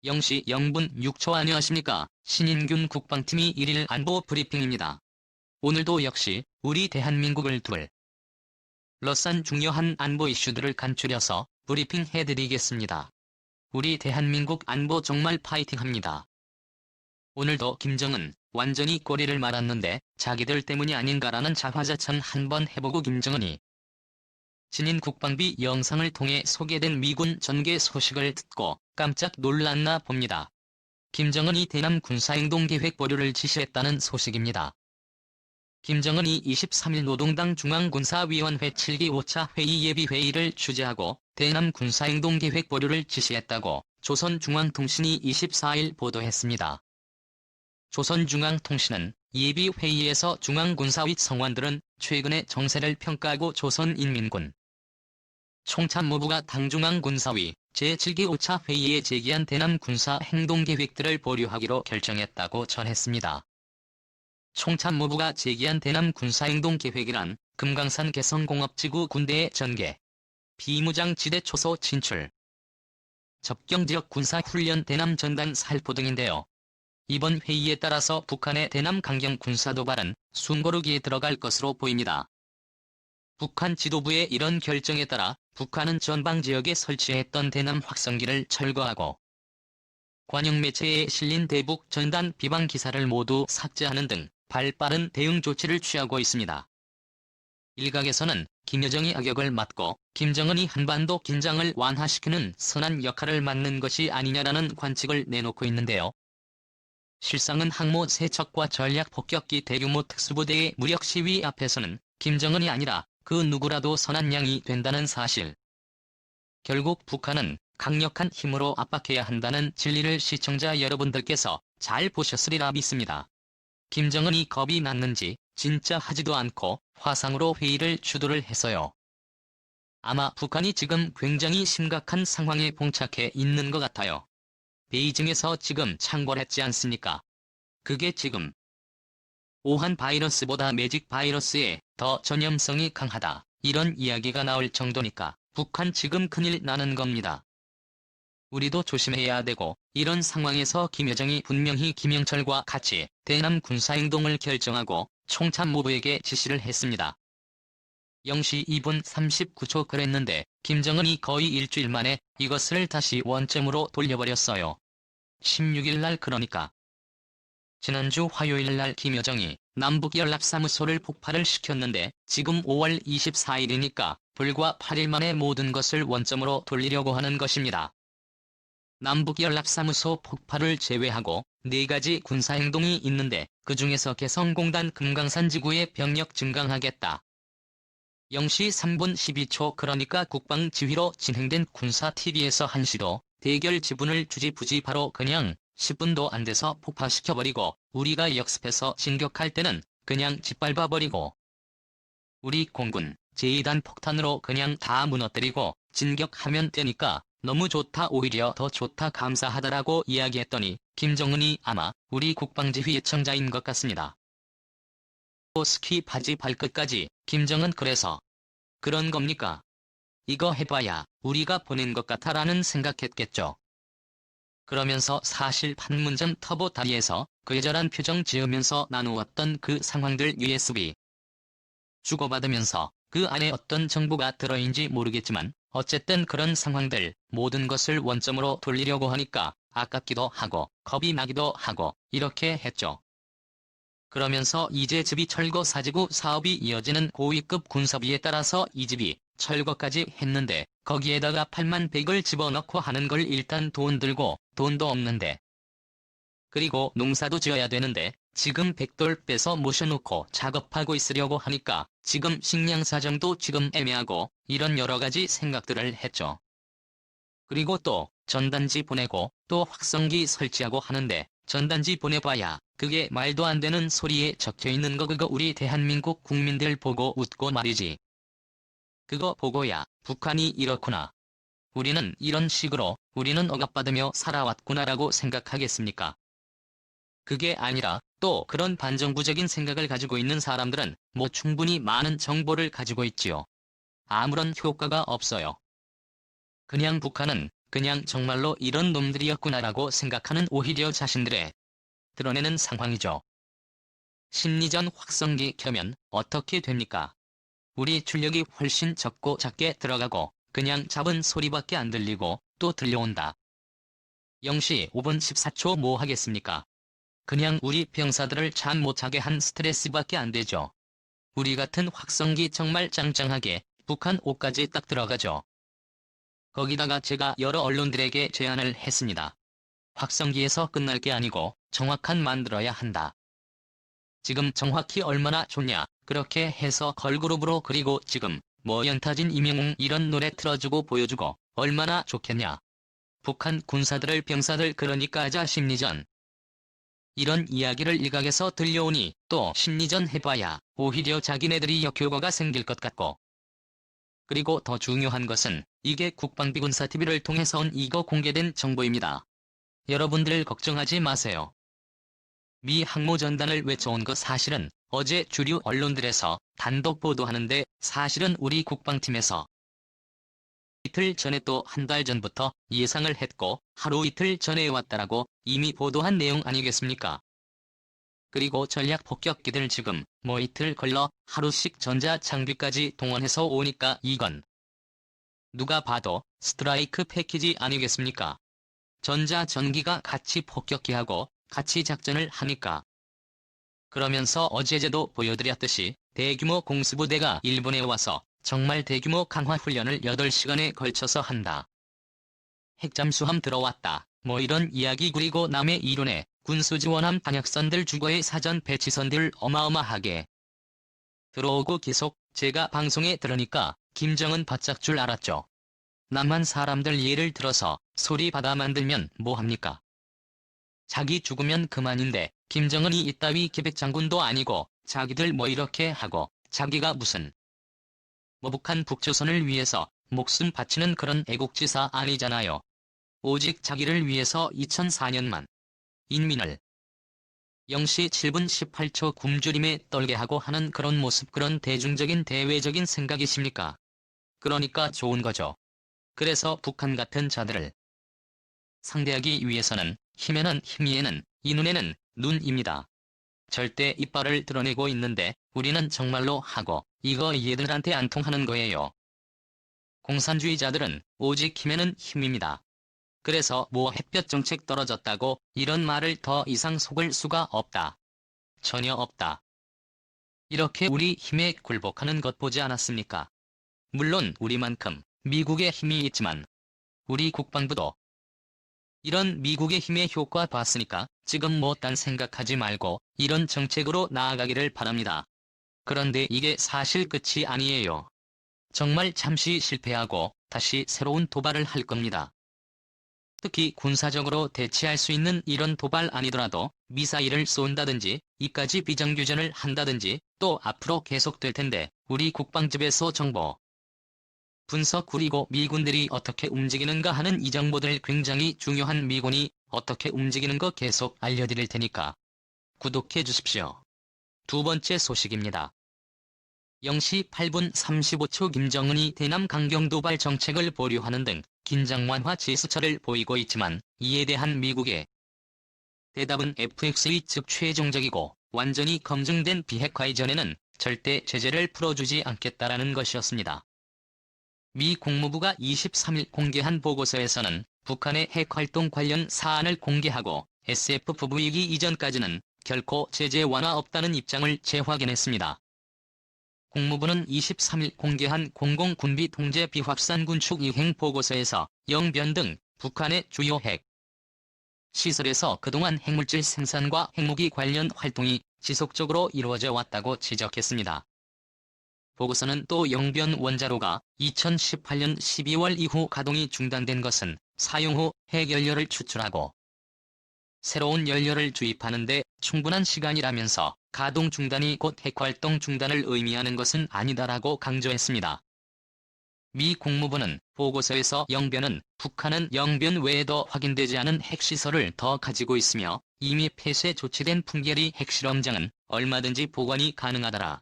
0시 0분 6초 안녕하십니까. 신인균 국방팀이 1일 안보 브리핑입니다. 오늘도 역시 우리 대한민국을 둘러싼 중요한 안보 이슈들을 간추려서 브리핑 해드리겠습니다. 우리 대한민국 안보 정말 파이팅합니다. 오늘도 김정은 완전히 꼬리를 말았는데 자기들 때문이 아닌가라는 자화자찬 한번 해보고 김정은이 신인 국방비 영상을 통해 소개된 미군 전개 소식을 듣고 깜짝 놀랐나 봅니다. 김정은이 대남 군사행동계획 보류를 지시했다는 소식입니다. 김정은이 23일 노동당 중앙군사위원회 7기 5차 회의 예비회의를 주재하고 대남 군사행동계획 보류를 지시했다고 조선중앙통신이 24일 보도했습니다. 조선중앙통신은 예비회의에서 중앙군사위 성관들은 최근의 정세를 평가하고 조선인민군 총참모부가 당중앙군사위 제7기 5차 회의에 제기한 대남 군사 행동계획들을 보류하기로 결정했다고 전했습니다. 총참모부가 제기한 대남 군사행동계획이란 금강산 개성공업지구 군대의 전개, 비무장지대 초소 진출, 접경지역 군사훈련 대남 전단 살포 등인데요. 이번 회의에 따라서 북한의 대남 강경 군사도발은 숨고르기에 들어갈 것으로 보입니다. 북한 지도부의 이런 결정에 따라 북한은 전방지역에 설치했던 대남 확성기를 철거하고 관영 매체에 실린 대북 전단 비방 기사를 모두 삭제하는 등 발빠른 대응 조치를 취하고 있습니다. 일각에서는 김여정이 악역을 맡고 김정은이 한반도 긴장을 완화시키는 선한 역할을 맡는 것이 아니냐라는 관측을 내놓고 있는데요. 실상은 항모 세척과 전략 폭격기 대규모 특수부대의 무력 시위 앞에서는 김정은이 아니라 그 누구라도 선한 양이 된다는 사실. 결국 북한은 강력한 힘으로 압박해야 한다는 진리를 시청자 여러분들께서 잘 보셨으리라 믿습니다. 김정은이 겁이 났는지 진짜 하지도 않고 화상으로 회의를 주도를 해서요. 아마 북한이 지금 굉장히 심각한 상황에 봉착해 있는 것 같아요. 베이징에서 지금 창궐했지 않습니까? 그게 지금 오한 바이러스보다 매직 바이러스에 더 전염성이 강하다. 이런 이야기가 나올 정도니까 북한 지금 큰일 나는 겁니다. 우리도 조심해야 되고 이런 상황에서 김여정이 분명히 김영철과 같이 대남 군사행동을 결정하고 총참모부에게 지시를 했습니다. 0시 2분 39초 그랬는데 김정은이 거의 일주일 만에 이것을 다시 원점으로 돌려버렸어요. 16일 날 그러니까 지난주 화요일 날 김여정이 남북연락사무소를 폭발을 시켰는데 지금 5월 24일이니까 불과 8일 만에 모든 것을 원점으로 돌리려고 하는 것입니다. 남북연락사무소 폭발을 제외하고 4가지 군사행동이 있는데 그중에서 개성공단 금강산 지구의 병력 증강하겠다. 0시 3분 12초 그러니까 국방지휘로 진행된 군사-TV에서 한시도 대결 지분을 주지부지 바로 그냥 10분도 안 돼서 폭파시켜버리고 우리가 역습해서 진격할 때는 그냥 짓밟아버리고 우리 공군 제2단 폭탄으로 그냥 다 무너뜨리고 진격하면 되니까 너무 좋다 오히려 더 좋다 감사하다라고 이야기했더니 김정은이 아마 우리 국방지휘 예청자인 것 같습니다. 또 스키 바지 발끝까지 김정은 그래서 그런 겁니까? 이거 해봐야 우리가 보낸 것 같아라는 생각했겠죠. 그러면서 사실 판문점 터보 다리에서 궤절한 표정 지으면서 나누었던 그 상황들 USB 주고받으면서 그 안에 어떤 정보가 들어있는지 모르겠지만 어쨌든 그런 상황들 모든 것을 원점으로 돌리려고 하니까 아깝기도 하고 겁이 나기도 하고 이렇게 했죠. 그러면서 이제 집이 철거 사지구 사업이 이어지는 고위급 군사비에 따라서 이 집이 철거까지 했는데 거기에다가 8만 100을 집어넣고 하는 걸 일단 돈 들고 돈도 없는데 그리고 농사도 지어야 되는데 지금 백돌 빼서 모셔놓고 작업하고 있으려고 하니까 지금 식량 사정도 지금 애매하고 이런 여러가지 생각들을 했죠. 그리고 또 전단지 보내고 또 확성기 설치하고 하는데 전단지 보내봐야 그게 말도 안 되는 소리에 적혀있는 거 그거 우리 대한민국 국민들 보고 웃고 말이지. 그거 보고야 북한이 이렇구나. 우리는 이런 식으로 우리는 억압받으며 살아왔구나라고 생각하겠습니까? 그게 아니라 또 그런 반정부적인 생각을 가지고 있는 사람들은 뭐 충분히 많은 정보를 가지고 있지요. 아무런 효과가 없어요. 그냥 북한은 그냥 정말로 이런 놈들이었구나라고 생각하는 오히려 자신들의 드러내는 상황이죠. 심리전 확성기 켜면 어떻게 됩니까? 우리 출력이 훨씬 적고 작게 들어가고 그냥 잡은 소리밖에 안 들리고 또 들려온다. 0시 5분 14초 뭐 하겠습니까? 그냥 우리 병사들을 잠 못 자게 한 스트레스밖에 안 되죠. 우리 같은 확성기 정말 짱짱하게 북한 옷까지 딱 들어가죠. 거기다가 제가 여러 언론들에게 제안을 했습니다. 확성기에서 끝날 게 아니고 정확한 만들어야 한다. 지금 정확히 얼마나 좋냐 그렇게 해서 걸그룹으로 그리고 지금 뭐 연타진 임영웅 이런 노래 틀어주고 보여주고 얼마나 좋겠냐. 북한 군사들을 병사들 그러니까 자 심리전. 이런 이야기를 일각에서 들려오니 또 심리전 해봐야 오히려 자기네들이 역효과가 생길 것 같고. 그리고 더 중요한 것은 이게 국방비군사TV를 통해서 온 이거 공개된 정보입니다. 여러분들 걱정하지 마세요. 미 항모전단을 외쳐온 거 사실은 어제 주류 언론들에서 단독 보도하는데 사실은 우리 국방팀에서 이틀 전에 또 한 달 전부터 예상을 했고 하루 이틀 전에 왔다라고 이미 보도한 내용 아니겠습니까? 그리고 전략 폭격기들 지금 뭐 이틀 걸러 하루씩 전자 장비까지 동원해서 오니까 이건 누가 봐도 스트라이크 패키지 아니겠습니까? 전자 전기가 같이 폭격기하고 같이 작전을 하니까. 그러면서 어제도 보여드렸듯이 대규모 공수부대가 일본에 와서 정말 대규모 강화 훈련을 8시간에 걸쳐서 한다. 핵잠수함 들어왔다. 뭐 이런 이야기 그리고 남의 이론에 군수지원함 탄약선들 주거의 사전 배치선들 어마어마하게 들어오고 계속 제가 방송에 들으니까 김정은 바짝 줄 알았죠. 남한 사람들 예를 들어서 소리 받아 만들면 뭐합니까? 자기 죽으면 그만인데 김정은이 이따위 계백장군도 아니고 자기들 뭐 이렇게 하고 자기가 무슨 뭐 북한 북조선을 위해서 목숨 바치는 그런 애국지사 아니잖아요. 오직 자기를 위해서 2004년만 인민을 0시 7분 18초 굶주림에 떨게 하고 하는 그런 모습 그런 대중적인 대외적인 생각이십니까? 그러니까 좋은 거죠. 그래서 북한 같은 자들을 상대하기 위해서는 힘에는 힘이에는 이 눈에는 눈입니다. 절대 이빨을 드러내고 있는데 우리는 정말로 하고 이거 얘들한테 안 통하는 거예요. 공산주의자들은 오직 힘에는 힘입니다. 그래서 뭐 햇볕 정책 떨어졌다고 이런 말을 더 이상 속을 수가 없다. 전혀 없다. 이렇게 우리 힘에 굴복하는 것 보지 않았습니까? 물론 우리만큼 미국의 힘이 있지만 우리 국방부도 이런 미국의 힘의 효과 봤으니까 지금 뭐 딴 생각하지 말고 이런 정책으로 나아가기를 바랍니다. 그런데 이게 사실 끝이 아니에요. 정말 잠시 실패하고 다시 새로운 도발을 할 겁니다. 특히 군사적으로 대치할 수 있는 이런 도발 아니더라도 미사일을 쏜다든지 이까지 비정규전을 한다든지 또 앞으로 계속될 텐데 우리 국방집에서 정보 분석 그리고 미군들이 어떻게 움직이는가 하는 이 정보들 굉장히 중요한 미군이 어떻게 움직이는 거 계속 알려드릴 테니까 구독해 주십시오. 두 번째 소식입니다. 0시 8분 35초 김정은이 대남 강경 도발 정책을 보류하는 등 긴장 완화 제스처를 보이고 있지만 이에 대한 미국의 대답은 FX의 즉 최종적이고 완전히 검증된 비핵화 이전에는 절대 제재를 풀어주지 않겠다라는 것이었습니다. 미 국무부가 23일 공개한 보고서에서는 북한의 핵활동 관련 사안을 공개하고 SFV기 이전까지는 결코 제재 완화 없다는 입장을 재확인했습니다. 국무부는 23일 공개한 공공군비 통제 비확산 군축 이행 보고서에서 영변 등 북한의 주요 핵 시설에서 그동안 핵물질 생산과 핵무기 관련 활동이 지속적으로 이루어져 왔다고 지적했습니다. 보고서는 또 영변 원자로가 2018년 12월 이후 가동이 중단된 것은 사용 후 핵연료를 추출하고 새로운 연료를 주입하는 데 충분한 시간이라면서 가동 중단이 곧 핵활동 중단을 의미하는 것은 아니다라고 강조했습니다. 미 국무부는 보고서에서 영변은 북한은 영변 외에도 확인되지 않은 핵시설을 더 가지고 있으며 이미 폐쇄 조치된 풍계리 핵실험장은 얼마든지 복원이 가능하다라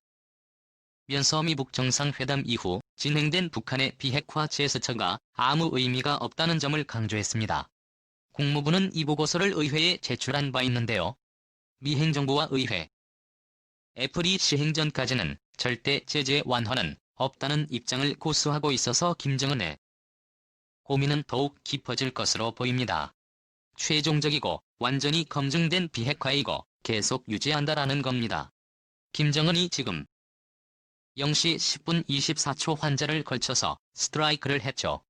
연서 미북 정상회담 이후 진행된 북한의 비핵화 제스처가 아무 의미가 없다는 점을 강조했습니다. 국무부는 이 보고서를 의회에 제출한 바 있는데요. 미 행정부와 의회, 애플이 시행 전까지는 절대 제재 완화는 없다는 입장을 고수하고 있어서 김정은의 고민은 더욱 깊어질 것으로 보입니다. 최종적이고 완전히 검증된 비핵화이고 계속 유지한다라는 겁니다. 김정은이 지금 0시 10분 24초 환자를 걸쳐서 스트라이크를 했죠.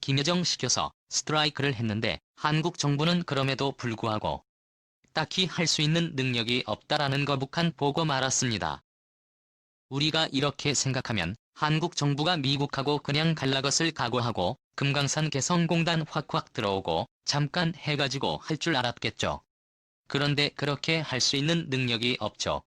김여정 시켜서 스트라이크를 했는데 한국 정부는 그럼에도 불구하고 딱히 할 수 있는 능력이 없다라는 거 북한 보고 말았습니다. 우리가 이렇게 생각하면 한국 정부가 미국하고 그냥 갈라것을 각오하고 금강산 개성공단 확확 들어오고 잠깐 해가지고 할 줄 알았겠죠. 그런데 그렇게 할 수 있는 능력이 없죠.